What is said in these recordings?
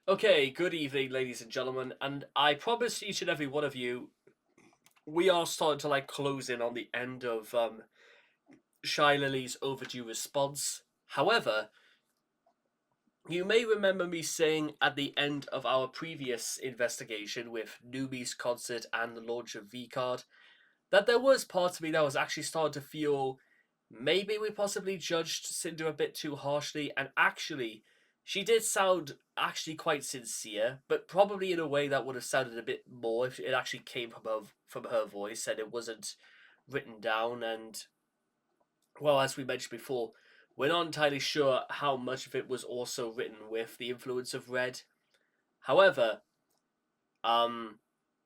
Okay, good evening, ladies and gentlemen, and I promise each and every one of you, we are starting to close in on the end of Shylily's overdue response. However, you may remember me saying at the end of our previous investigation with Newbie's concert and the launch of V Card that there was part of me that was actually starting to feel maybe we possibly judged Cinder a bit too harshly, and actually, she did sound actually quite sincere, but probably in a way that would have sounded a bit more if it actually came from her voice and it wasn't written down. And well, as we mentioned before, we're not entirely sure how much of it was also written with the influence of Red. However, um,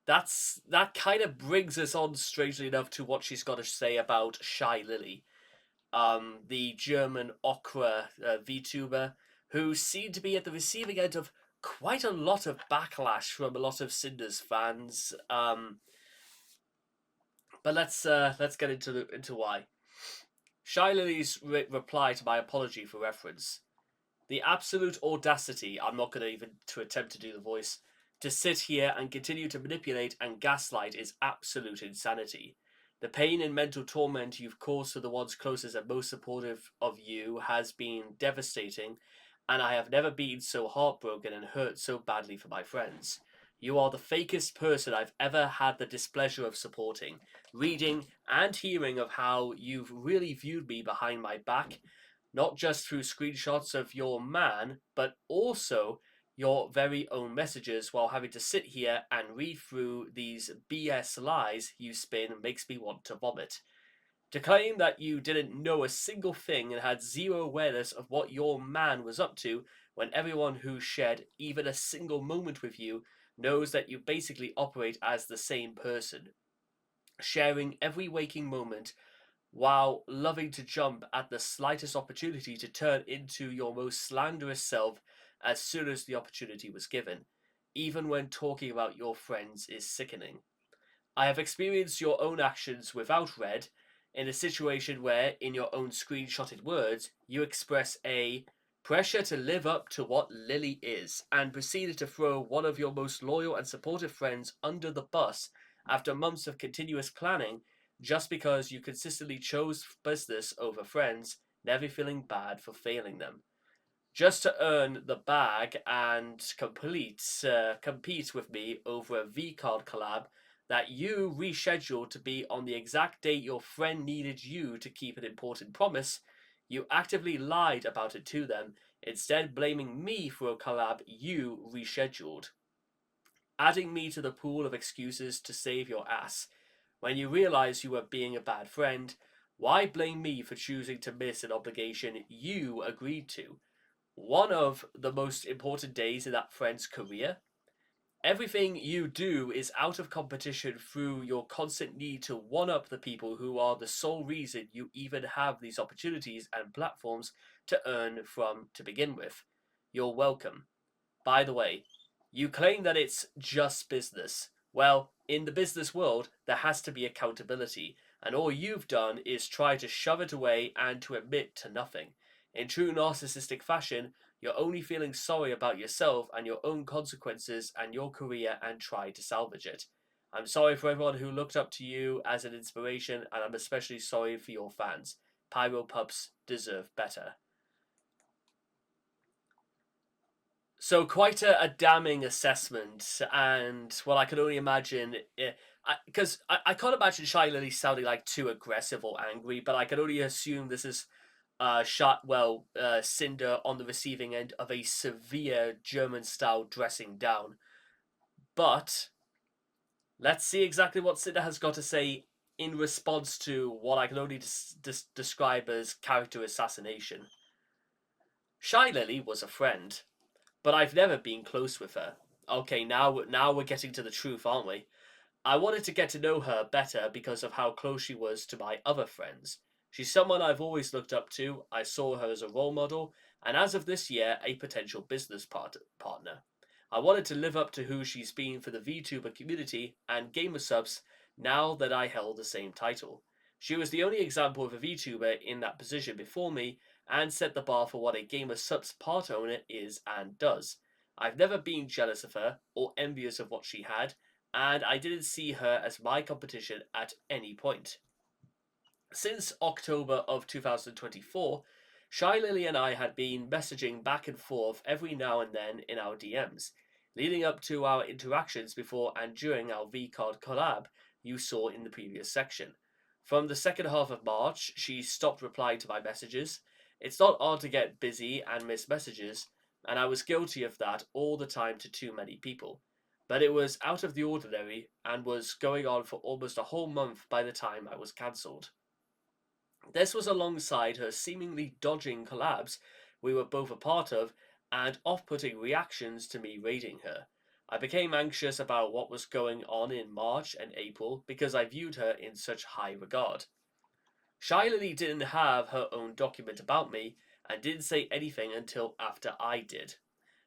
that kind of brings us on, strangely enough, to what she's got to say about Shylilly, the German opera VTuber, who seemed to be at the receiving end of quite a lot of backlash from a lot of Cinder's fans. But let's get into why. Shylily's reply to my apology for reference. The absolute audacity, I'm not going to even to attempt to do the voice, to sit here and continue to manipulate and gaslight is absolute insanity. The pain and mental torment you've caused to the ones closest and most supportive of you has been devastating, and I have never been so heartbroken and hurt so badly for my friends. You are the fakest person I've ever had the displeasure of supporting, reading and hearing of how you've really viewed me behind my back, not just through screenshots of your man, but also your very own messages while having to sit here and read through these BS lies you spin makes me want to vomit. To claim that you didn't know a single thing and had zero awareness of what your man was up to when everyone who shared even a single moment with you knows that you basically operate as the same person, sharing every waking moment while loving to jump at the slightest opportunity to turn into your most slanderous self as soon as the opportunity was given, even when talking about your friends is sickening. I have experienced your own actions without Red in a situation where, in your own screenshotted words, you express a pressure to live up to what Lily is and proceeded to throw one of your most loyal and supportive friends under the bus after months of continuous planning just because you consistently chose business over friends, never feeling bad for failing them. Just to earn the bag and compete with me over a V card collab that you rescheduled to be on the exact date your friend needed you to keep an important promise, you actively lied about it to them, instead blaming me for a collab you rescheduled, adding me to the pool of excuses to save your ass. When you realize you were being a bad friend, why blame me for choosing to miss an obligation you agreed to? One of the most important days in that friend's career. Everything you do is out of competition through your constant need to one up the people who are the sole reason you even have these opportunities and platforms to earn from to begin with. You're welcome. By the way, you claim that it's just business. Well, in the business world, there has to be accountability, and all you've done is try to shove it away and to admit to nothing. In true narcissistic fashion, you're only feeling sorry about yourself and your own consequences and your career and try to salvage it. I'm sorry for everyone who looked up to you as an inspiration, and I'm especially sorry for your fans. Pyro Pups deserve better. So quite a damning assessment, and well, I can only imagine because I can't imagine Shy Lily sounding like too aggressive or angry, but I can only assume this is Cinder on the receiving end of a severe German style dressing down. But let's see exactly what Cinder has got to say in response to what I can only describe as character assassination. Shy Lily was a friend, but I've never been close with her. Okay, now we're getting to the truth, aren't we? I wanted to get to know her better because of how close she was to my other friends. She's someone I've always looked up to. I saw her as a role model, and as of this year, a potential business partner. I wanted to live up to who she's been for the VTuber community and gamer subs now that I held the same title. She was the only example of a VTuber in that position before me and set the bar for what a gamer subs part owner is and does. I've never been jealous of her or envious of what she had, and I didn't see her as my competition at any point. Since October of 2024, Shylilly and I had been messaging back and forth every now and then in our DMs, leading up to our interactions before and during our VCard collab you saw in the previous section. From the second half of March, she stopped replying to my messages. It's not hard to get busy and miss messages, and I was guilty of that all the time to too many people. But it was out of the ordinary and was going on for almost a whole month by the time I was cancelled. This was alongside her seemingly dodging collabs we were both a part of and off putting reactions to me raiding her. I became anxious about what was going on in March and April because I viewed her in such high regard. Shylilly didn't have her own document about me and didn't say anything until after I did.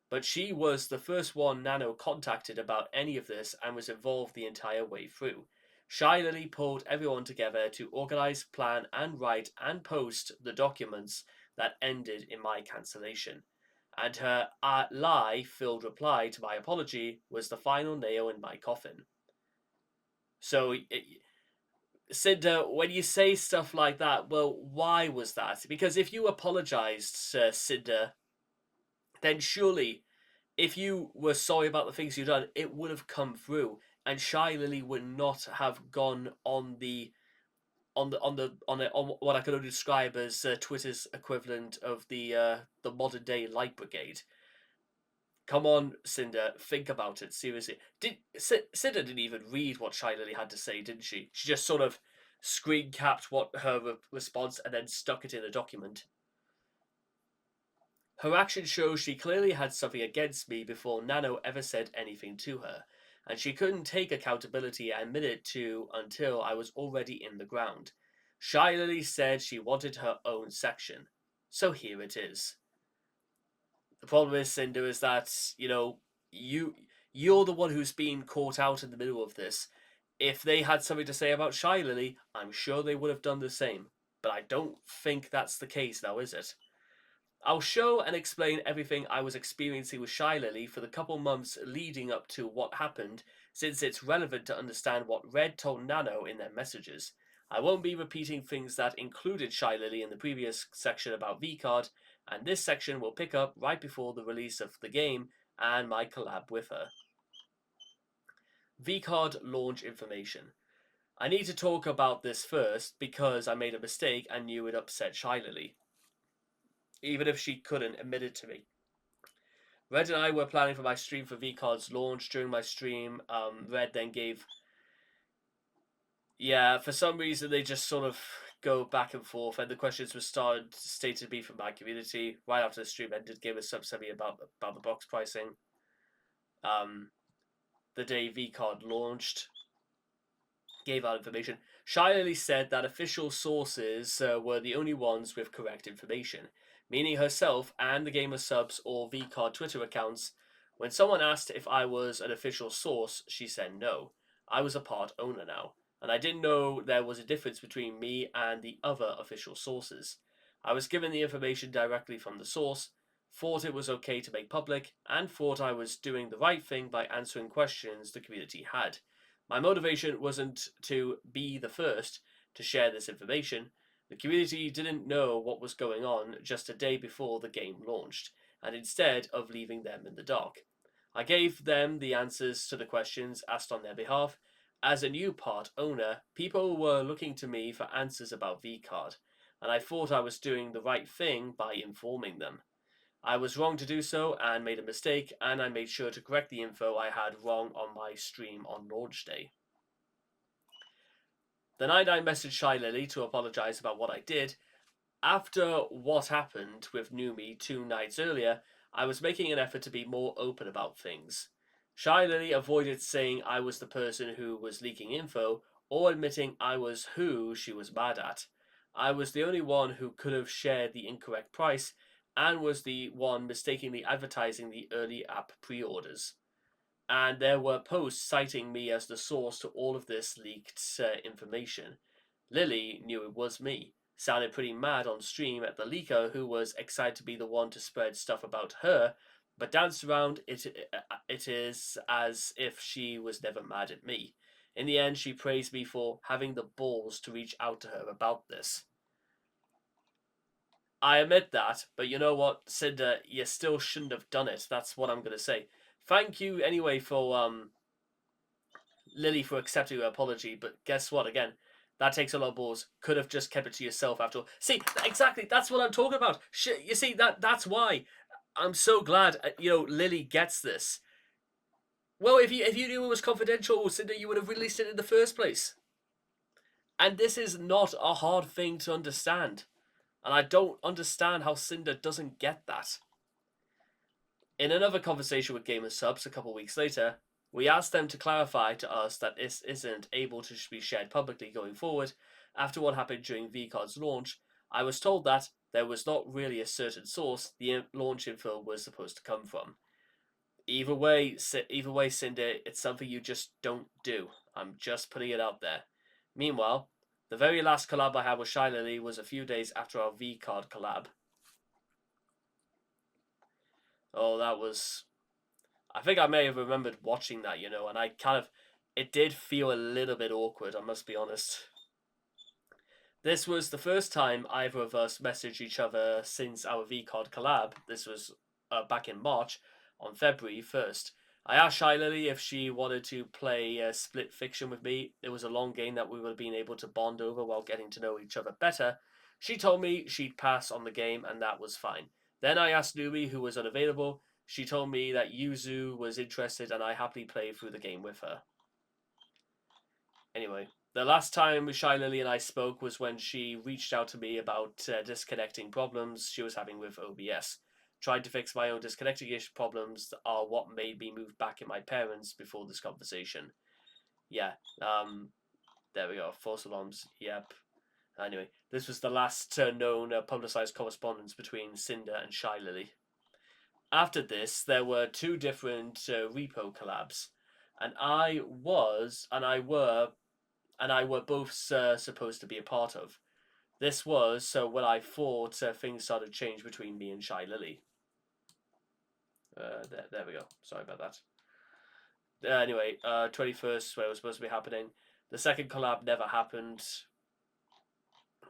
But she was the first one Nano contacted about any of this and was involved the entire way through. Shylilly pulled everyone together to organize, plan, and write and post the documents that ended in my cancellation. And her lie filled reply to my apology was the final nail in my coffin. So, Cinder, when you say stuff like that, well, why was that? Because if you apologized, Cinder, then surely if you were sorry about the things you've done, it would have come through, and Shylilly would not have gone on what I could only describe as Twitter's equivalent of the modern day Light Brigade. Come on, Cinder, think about it seriously. Cinder didn't even read what Shylilly had to say, didn't she? She just sort of screen capped what her response and then stuck it in a document. Her action shows she clearly had something against me before Nano ever said anything to her, and she couldn't take accountability and admit it to until I was already in the ground. Shylilly said she wanted her own section, so here it is. The problem is, Cinder, is that, you're the one who's been caught out in the middle of this. If they had something to say about Shylilly, I'm sure they would have done the same. But I don't think that's the case now, is it? I'll show and explain everything I was experiencing with Shylilly for the couple months leading up to what happened, since it's relevant to understand what Red told Nano in their messages. I won't be repeating things that included Shylilly in the previous section about VCard, and this section will pick up right before the release of the game and my collab with her. VCard launch information. I need to talk about this first because I made a mistake and knew it upset Shylilly, even if she couldn't admit it to me. Red and I were planning for my stream for VCard's launch. During my stream, Red then gave... Yeah, for some reason they just sort of go back and forth, and the questions were stated to be from my community. Right after the stream ended, gave a sub-semi about the box pricing. The day VCard launched, gave out information. Shylilly said that official sources were the only ones with correct information, meaning herself and the gamer subs or VCard Twitter accounts. When someone asked if I was an official source, she said no. I was a part owner now, and I didn't know there was a difference between me and the other official sources. I was given the information directly from the source, thought it was okay to make public, and thought I was doing the right thing by answering questions the community had. My motivation wasn't to be the first to share this information. The community didn't know what was going on just a day before the game launched, and instead of leaving them in the dark, I gave them the answers to the questions asked on their behalf. As a new part owner, people were looking to me for answers about VCard, and I thought I was doing the right thing by informing them. I was wrong to do so and made a mistake, and I made sure to correct the info I had wrong on my stream on launch day. The night I messaged Shylilly to apologise about what I did, after what happened with Numi 2 nights earlier, I was making an effort to be more open about things. Shylilly avoided saying I was the person who was leaking info or admitting I was who she was mad at. I was the only one who could have shared the incorrect price and was the one mistakenly advertising the early app pre-orders. And there were posts citing me as the source to all of this leaked information. Lily knew it was me, sounded pretty mad on stream at the leaker who was excited to be the one to spread stuff about her, but danced around it is as if she was never mad at me. In the end, she praised me for having the balls to reach out to her about this. I admit that, but you know what, Cinder, you still shouldn't have done it. That's what I'm gonna say. Thank you anyway for Lily for accepting her apology, but guess what? Again, that takes a lot of balls. Could have just kept it to yourself after all. See, exactly. That's what I'm talking about. You see that's why I'm so glad Lily gets this. Well, if you knew it was confidential, Cinder, you would have released it in the first place. And this is not a hard thing to understand. And I don't understand how Cinder doesn't get that. In another conversation with Gamer Subs a couple weeks later, we asked them to clarify to us that this isn't able to be shared publicly going forward. After what happened during VCard's launch, I was told that there was not really a certain source the launch info was supposed to come from. Either way, Cinder, it's something you just don't do. I'm just putting it out there. Meanwhile, the very last collab I had with Shylilly was a few days after our VCard collab. Oh, that was... I think I may have remembered watching that, and I it did feel a little bit awkward, I must be honest. This was the first time either of us messaged each other since our VCard collab. This was back in March, on February 1st. I asked Shylilly if she wanted to play Split Fiction with me. It was a long game that we would have been able to bond over while getting to know each other better. She told me she'd pass on the game, and that was fine. Then I asked Numi, who was unavailable. She told me that Yuzu was interested, and I happily played through the game with her. Anyway, the last time Shylilly and I spoke was when she reached out to me about disconnecting problems she was having with OBS. Trying to fix my own disconnecting issue problems are what made me move back in my parents before this conversation. Yeah, there we go. False alarms. Yep. Anyway, this was the last known publicized correspondence between Cinder and Shylilly. After this, there were two different repo collabs, and I were both supposed to be a part of. This was when I thought things started to change between me and Shylilly. There we go. Sorry about that. Anyway, 21st, where it was supposed to be happening. The second collab never happened.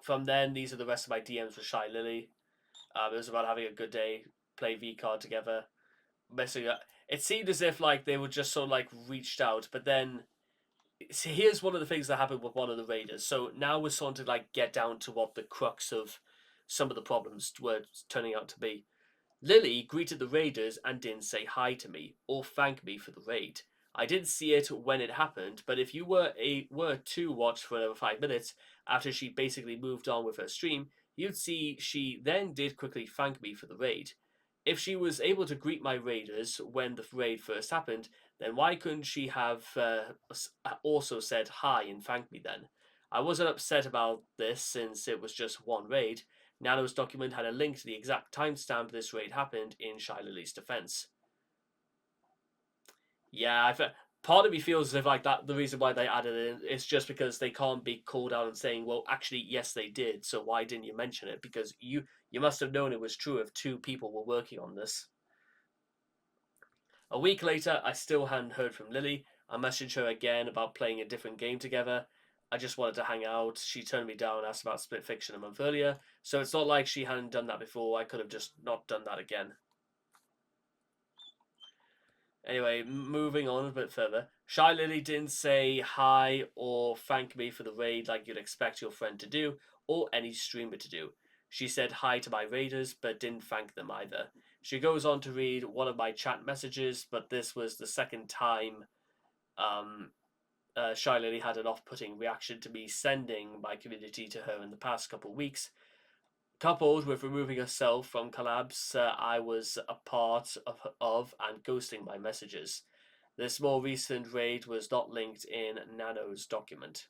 From then, these are the rest of my DMs for Shylilly. It was about having a good day, play VCard together. It seemed as if they were just sort of reached out, but then see, here's one of the things that happened with one of the raiders. So now we're starting to get down to what the crux of some of the problems were turning out to be. Lily greeted the raiders and didn't say hi to me or thank me for the raid. I didn't see it when it happened, but if you were to watch for another 5 minutes after she basically moved on with her stream, you'd see she then did quickly thank me for the raid. If she was able to greet my raiders when the raid first happened, then why couldn't she have also said hi and thanked me then? I wasn't upset about this since it was just one raid. Nano's document had a link to the exact timestamp this raid happened in Shylilly's defense. Yeah, part of me feels as if that the reason why they added it in is just because they can't be called out and saying, well, actually, yes, they did. So why didn't you mention it? Because you must have known it was true if two people were working on this. A week later, I still hadn't heard from Lily. I messaged her again about playing a different game together. I just wanted to hang out. She turned me down and asked about Split Fiction a month earlier. So it's not like she hadn't done that before. I could have just not done that again. Anyway, moving on a bit further. Shylilly didn't say hi or thank me for the raid like you'd expect your friend to do, or any streamer to do. She said hi to my raiders, but didn't thank them either. She goes on to read one of my chat messages, but this was the second time Shylilly had an off-putting reaction to me sending my community to her in the past couple of weeks. Coupled with removing herself from collabs I was a part of and ghosting my messages. This more recent raid was not linked in Nano's document.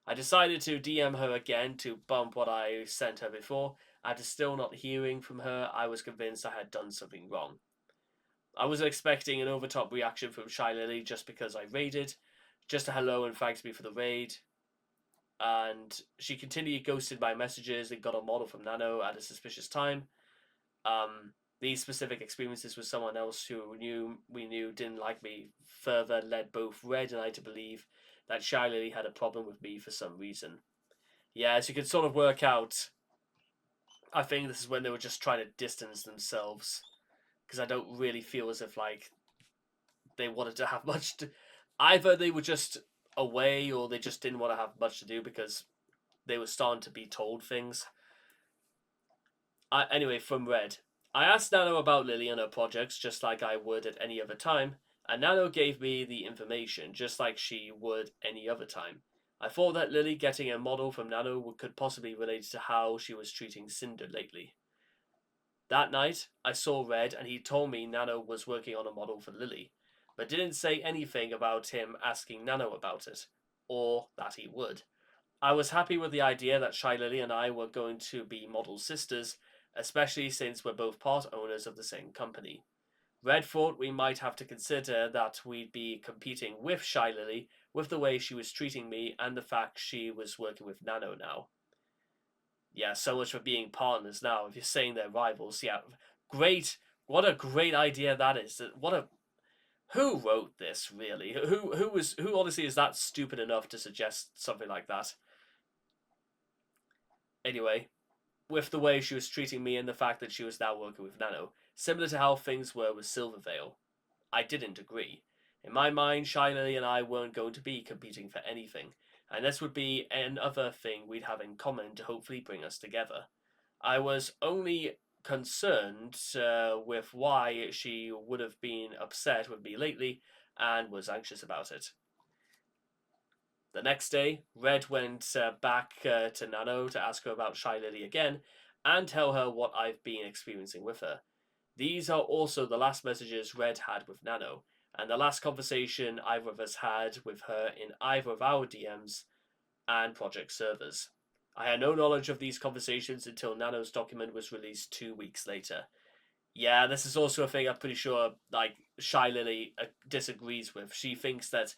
I decided to DM her again to bump what I sent her before. After still not hearing from her, I was convinced I had done something wrong. I wasn't expecting an over-top reaction from Shylilly just because I raided. Just a hello and thanks me for the raid. And she continued ghosted my messages and got a model from Nano at a suspicious time. These specific experiences with someone else who we knew didn't like me further led both Red and I to believe that Shylilly had a problem with me for some reason. Yeah, as you can sort of work out, I think this is when they were just trying to distance themselves, because I don't really feel as if like they wanted to have much to. Either they were just away or they just didn't want to have much to do because they were starting to be told things. Anyway, from Red, I asked Nano about Lily and her projects just like I would at any other time, and Nano gave me the information just like she would any other time. I thought that Lily getting a model from Nano could possibly relate to how she was treating Cinder lately. That night, I saw Red and he told me Nano was working on a model for Lily, but didn't say anything about him asking Nano about it, or that he would. I was happy with the idea that Shylilly and I were going to be model sisters, especially since we're both part owners of the same company. Red thought we might have to consider that we'd be competing with Shylilly with the way she was treating me and the fact she was working with Nano now. Yeah, so much for being partners now. If you're saying they're rivals, yeah, great. What a great idea that is. What a who wrote this really? Who honestly is that stupid enough to suggest something like that? Anyway, with the way she was treating me and the fact that she was now working with Nano, similar to how things were with Silvervale, I didn't agree. In my mind, Shylilly and I weren't going to be competing for anything, and this would be another thing we'd have in common to hopefully bring us together. I was only concerned with why she would have been upset with me lately and was anxious about it. The next day, Red went back to Nano to ask her about Shylilly again and tell her what I've been experiencing with her. These are also the last messages Red had with Nano, and the last conversation either of us had with her in either of our DMs and project servers. I had no knowledge of these conversations until Nano's document was released 2 weeks later. Yeah, this is also a thing I'm pretty sure like Shylilly disagrees with. She thinks that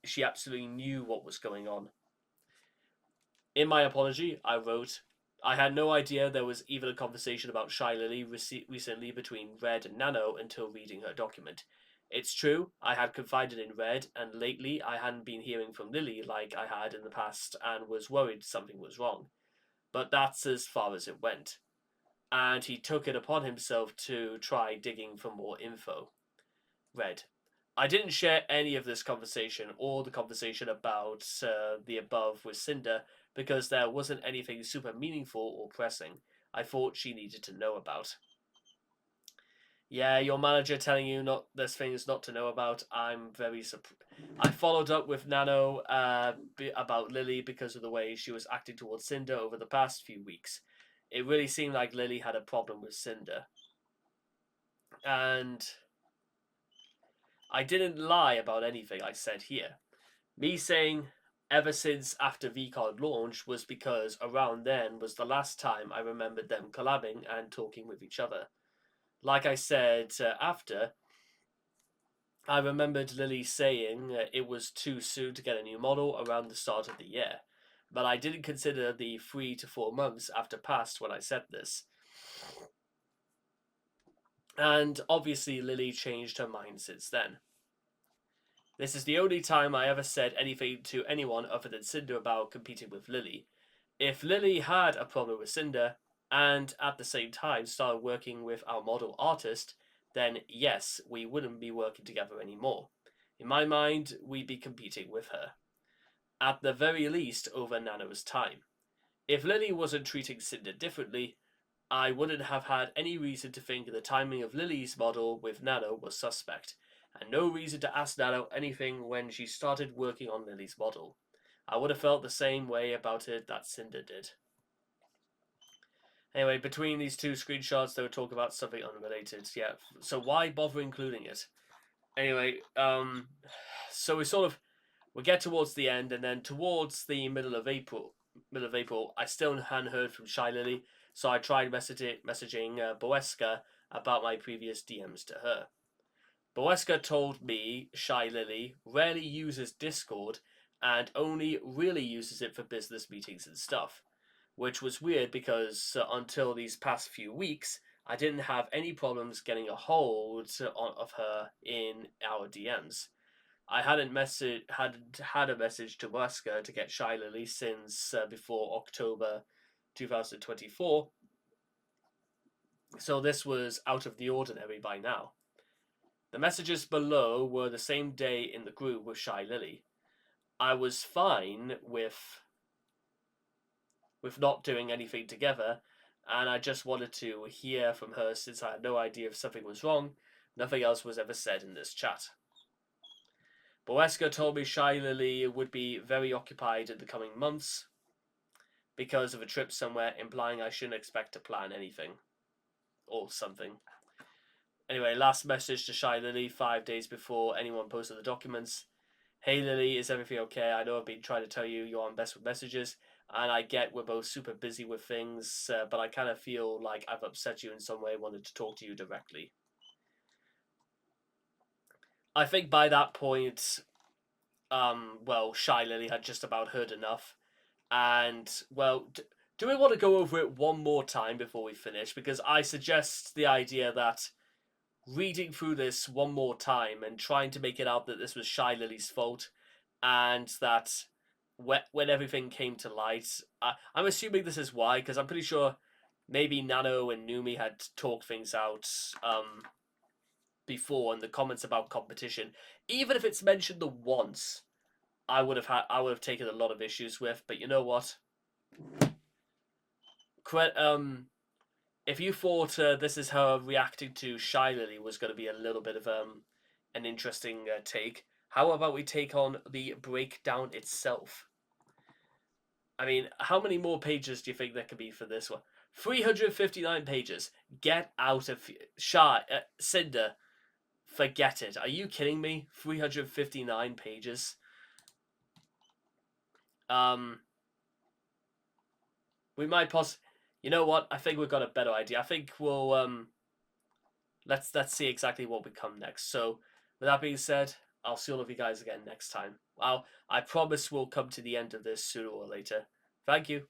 she absolutely knew what was going on. In my apology, I wrote, I had no idea there was even a conversation about Shylilly recently between Red and Nano until reading her document. It's true, I had confided in Red, and lately I hadn't been hearing from Lily like I had in the past and was worried something was wrong. But that's as far as it went. And he took it upon himself to try digging for more info. Red. I didn't share any of this conversation or the conversation about the above with Cinder because there wasn't anything super meaningful or pressing I thought she needed to know about. Yeah, your manager telling you not there's things not to know about. I'm very surprised. I followed up with Nano about Lily because of the way she was acting towards Cinder over the past few weeks. It really seemed like Lily had a problem with Cinder, and I didn't lie about anything I said here. Me saying ever since after VCard launch was because around then was the last time I remembered them collabing and talking with each other. Like I said after, I remembered Lily saying it was too soon to get a new model around the start of the year, but I didn't consider the 3 to 4 months after passed when I said this. And obviously, Lily changed her mind since then. This is the only time I ever said anything to anyone other than Cinder about competing with Lily. If Lily had a problem with Cinder, and at the same time started working with our model artist, then yes, we wouldn't be working together anymore. In my mind, we'd be competing with her. At the very least, over Nano's time. If Lily wasn't treating Cinder differently, I wouldn't have had any reason to think the timing of Lily's model with Nano was suspect, and no reason to ask Nano anything when she started working on Lily's model. I would have felt the same way about it that Cinder did. Anyway, between these two screenshots, they would talk about something unrelated. Yeah, so why bother including it? Anyway, so we get towards the end, and then towards the middle of April, I still hadn't heard from Shylilly, so I tried messaging Boeska about my previous DMs to her. Boeska told me Shylilly rarely uses Discord and only really uses it for business meetings and stuff, which was weird because until these past few weeks, I didn't have any problems getting a hold of her in our DMs. I had a message to Wesker to get Shylilly since before October 2024, so this was out of the ordinary by now. The messages below were the same day in the group with Shylilly. I was fine with not doing anything together, and I just wanted to hear from her since I had no idea if something was wrong. Nothing else was ever said in this chat. Boeska told me Shylilly would be very occupied in the coming months because of a trip somewhere, implying I shouldn't expect to plan anything. Or something. Anyway, last message to Shylilly 5 days before anyone posted the documents. Hey Lily, is everything okay? I know I've been trying to tell you you're on best with messages, and I get we're both super busy with things, but I kind of feel like I've upset you in some way, wanted to talk to you directly. I think by that point, well, Shylilly had just about heard enough, and, well, do we want to go over it one more time before we finish? Because I suggest the idea that reading through this one more time and trying to make it out that this was Shylilly's fault, and that when everything came to light, I'm assuming this is why, because I'm pretty sure maybe Nano and Numi had talked things out before in the comments about competition. Even if it's mentioned the once, I would have taken a lot of issues with. But you know what? If you thought this is her reacting to Shylilly was going to be a little bit of an interesting take, how about we take on the breakdown itself? I mean, how many more pages do you think there could be for this one? 359 pages. Get out of Sinder. Forget it. Are you kidding me? 359 pages. We might You know what? I think we've got a better idea. I think we'll let's see exactly what we come next. So, with that being said, I'll see all of you guys again next time. I promise we'll come to the end of this sooner or later. Thank you.